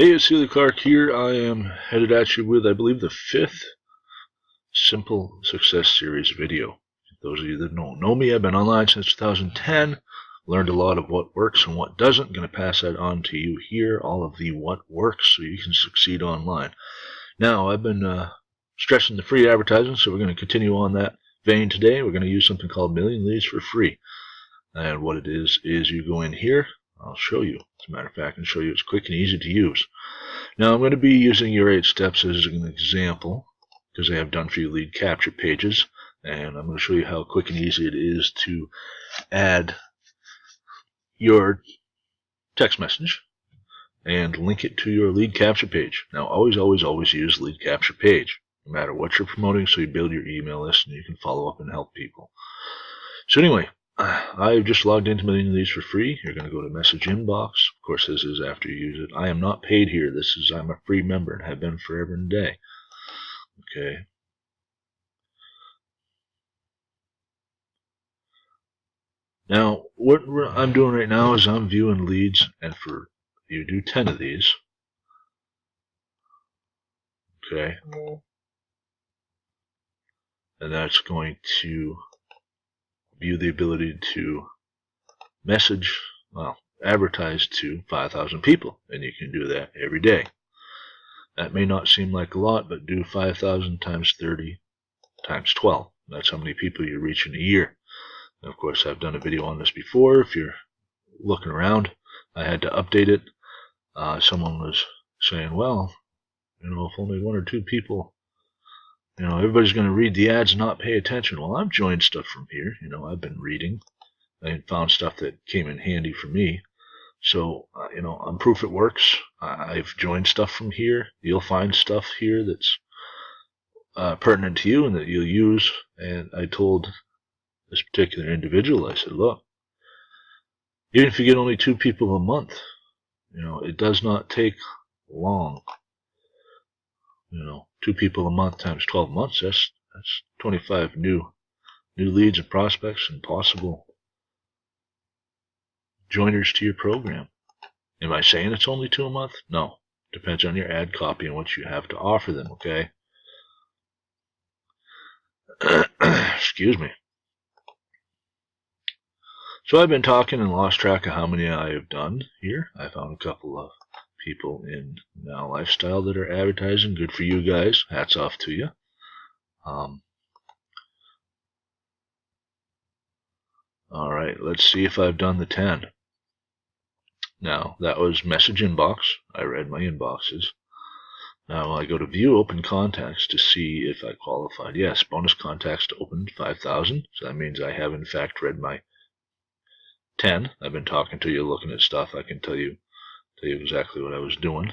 Hey, it's Sealy Clark here. I am headed at you with, I believe, the 5th Simple Success Series video. Those of you that don't know me, I've been online since 2010, learned a lot of what works and what doesn't. I'm going to pass that on to you here, all of the what works, so you can succeed online. Now, I've been stressing the free advertising, so we're going to continue on that vein today. We're going to use something called Million Leads for Free. And what it is you go in here. I'll show you. As a matter of fact, I can show you it's quick and easy to use. Now I'm going to be using your 8 steps as an example because I have done for you lead capture pages, and I'm going to show you how quick and easy it is to add your text message and link it to your lead capture page. Now always use lead capture page no matter what you're promoting, so you build your email list and you can follow up and help people. So anyway, I've just logged into Million Leads for Free. You're going to go to message inbox. Of course, this is after you use it. I am not paid here. I'm a free member and have been forever and a day. Okay. Now, what I'm doing right now is I'm viewing leads, and for you do 10 of these. Okay. And that's going to view the ability to advertise to 5,000 people, and you can do that every day. That may not seem like a lot, but do 5,000 times 30 times 12. That's how many people you reach in a year. And of course, I've done a video on this before. If you're looking around, I had to update it. Someone was saying, well, if only 1 or 2 people, everybody's going to read the ads and not pay attention. Well, I've joined stuff from here. I've been reading and found stuff that came in handy for me. So, I'm proof it works. I've joined stuff from here. You'll find stuff here that's pertinent to you and that you'll use. And I told this particular individual, I said, look, even if you get only 2 people a month, it does not take long. 2 people a month times 12 months, that's 25 new leads and prospects and possible joiners to your program. Am I saying it's only 2 a month? No. Depends on your ad copy and what you have to offer them, okay? Excuse me. So I've been talking and lost track of how many I have done here. I found a couple of people in Now Lifestyle that are advertising. Good for you guys. Hats off to you. Alright, let's see if I've done the 10. Now, that was message inbox. I read my inboxes. Now I go to view open contacts to see if I qualified. Yes, bonus contacts to open 5,000. So that means I have in fact read my 10. I've been talking to you, looking at stuff. I can tell you exactly what I was doing.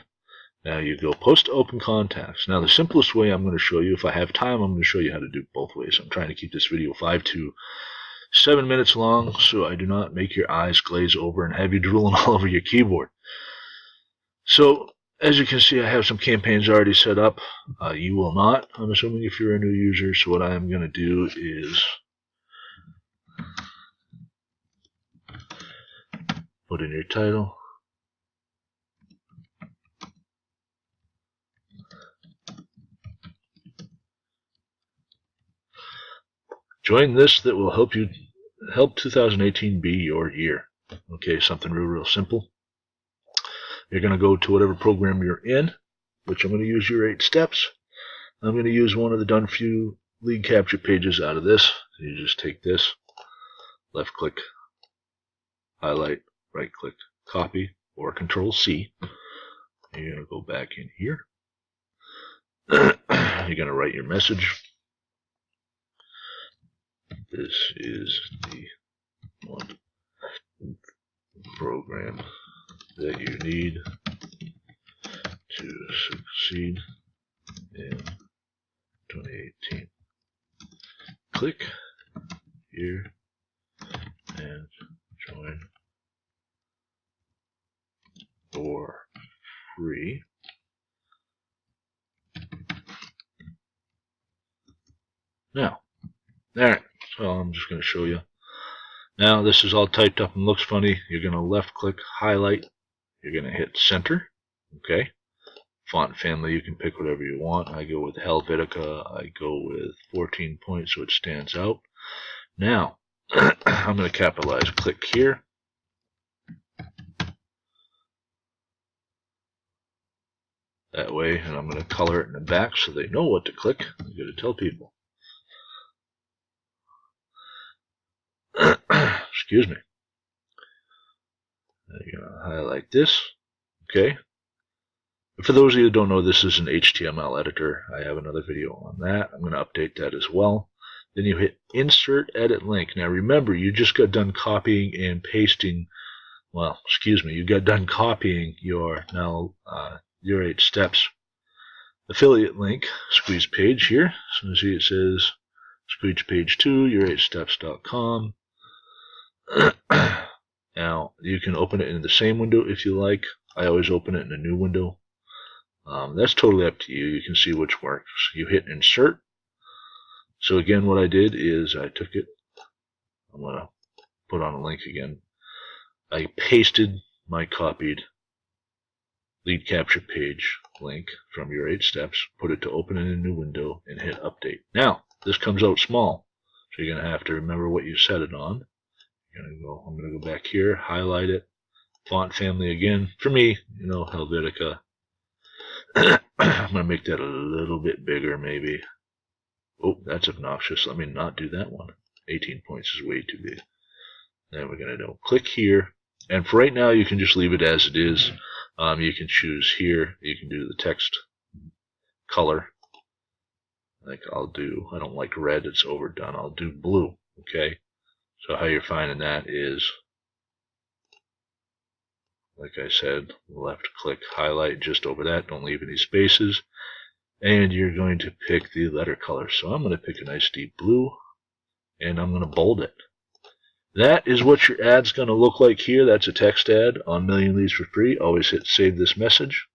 Now you go post to open contacts. Now the simplest way I'm going to show you, if I have time, I'm going to show you how to do it both ways. I'm trying to keep this video 5 to 7 minutes long so I do not make your eyes glaze over and have you drooling all over your keyboard. So as you can see, I have some campaigns already set up. You will not, I'm assuming, if you're a new user. So what I'm going to do is put in your title. Join this that will help 2018 be your year. Okay, something real simple. You're going to go to whatever program you're in, which I'm going to use your 8 steps. I'm going to use one of the done for you lead capture pages out of this. So you just take this, left click, highlight, right click, copy, or Control C. You're going to go back in here. You're going to write your message. This is the one program that you need to succeed in 2018. Click here and join for free. Now, there. So I'm just going to show you. Now this is all typed up and looks funny. You're going to left click, highlight. You're going to hit center. Okay. Font family, you can pick whatever you want. I go with Helvetica. I go with 14 points so it stands out. Now, I'm going to capitalize. Click here. That way, and I'm going to color it in the back so they know what to click. I'm going to tell people. Excuse me. You're going to highlight this. Okay. For those of you who don't know, this is an HTML editor. I have another video on that. I'm going to update that as well. Then you hit Insert Edit Link. Now remember, you just got done copying and pasting. Well, excuse me. You got done copying your 8 steps affiliate link, squeeze page here. So you see it says squeeze page 2, your8steps.com. Now you can open it in the same window if you like. I always open it in a new window. That's totally up to you. You can see which works. You hit Insert. So again, what I did is I took it. I'm going to put on a link again. I pasted my copied lead capture page link from your 8 steps, put it to open in a new window, and hit Update. Now, this comes out small, so you're going to have to remember what you set it on. I'm going to go back here, highlight it, font family again. For me, Helvetica. I'm going to make that a little bit bigger, maybe. Oh, that's obnoxious. Let me not do that one. 18 points is way too big. Then we're going to click here. And for right now, you can just leave it as it is. You can choose here. You can do the text color. Like I don't like red. It's overdone. I'll do blue. Okay. So how you're finding that is, like I said, left click, highlight just over that. Don't leave any spaces. And you're going to pick the letter color. So I'm going to pick a nice deep blue, and I'm going to bold it. That is what your ad's going to look like here. That's a text ad on Million Leads for Free. Always hit save this message.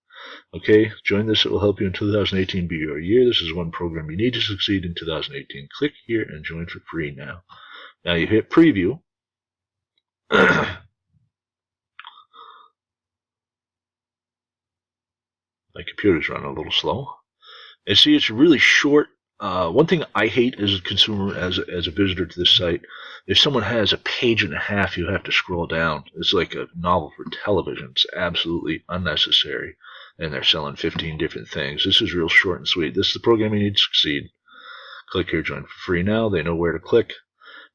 Okay, join this. It will help you in 2018 be your year. This is one program you need to succeed in 2018. Click here and join for free now. Now you hit preview. My computer's running a little slow. And see, it's really short. One thing I hate as a consumer, as a visitor to this site, if someone has a page and a half, you have to scroll down. It's like a novel for television. It's absolutely unnecessary. And they're selling 15 different things. This is real short and sweet. This is the program you need to succeed. Click here, join for free now. They know where to click.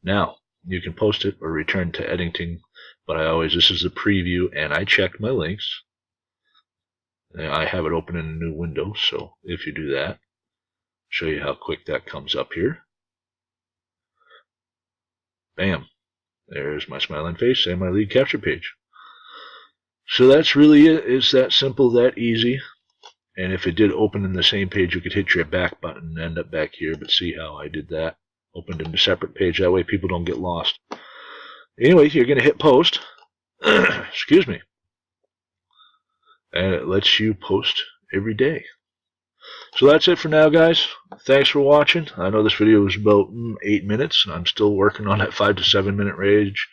Now, you can post it or return to editing. But this is the preview, and I checked my links. I have it open in a new window, so if you do that, show you how quick that comes up here. Bam. There's my smiling face and my lead capture page. So that's really it. It's that simple, that easy. And if it did open in the same page, you could hit your back button and end up back here. But see how I did that? Opened in a separate page. That way people don't get lost. Anyway, you're going to hit post. Excuse me. And it lets you post every day. So that's it for now, guys. Thanks for watching. I know this video was about 8 minutes, and I'm still working on that 5 to 7 minute range.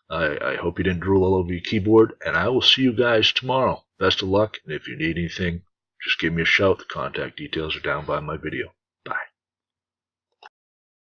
I hope you didn't drool all over your keyboard, and I will see you guys tomorrow. Best of luck, and if you need anything, just give me a shout. The contact details are down by my video.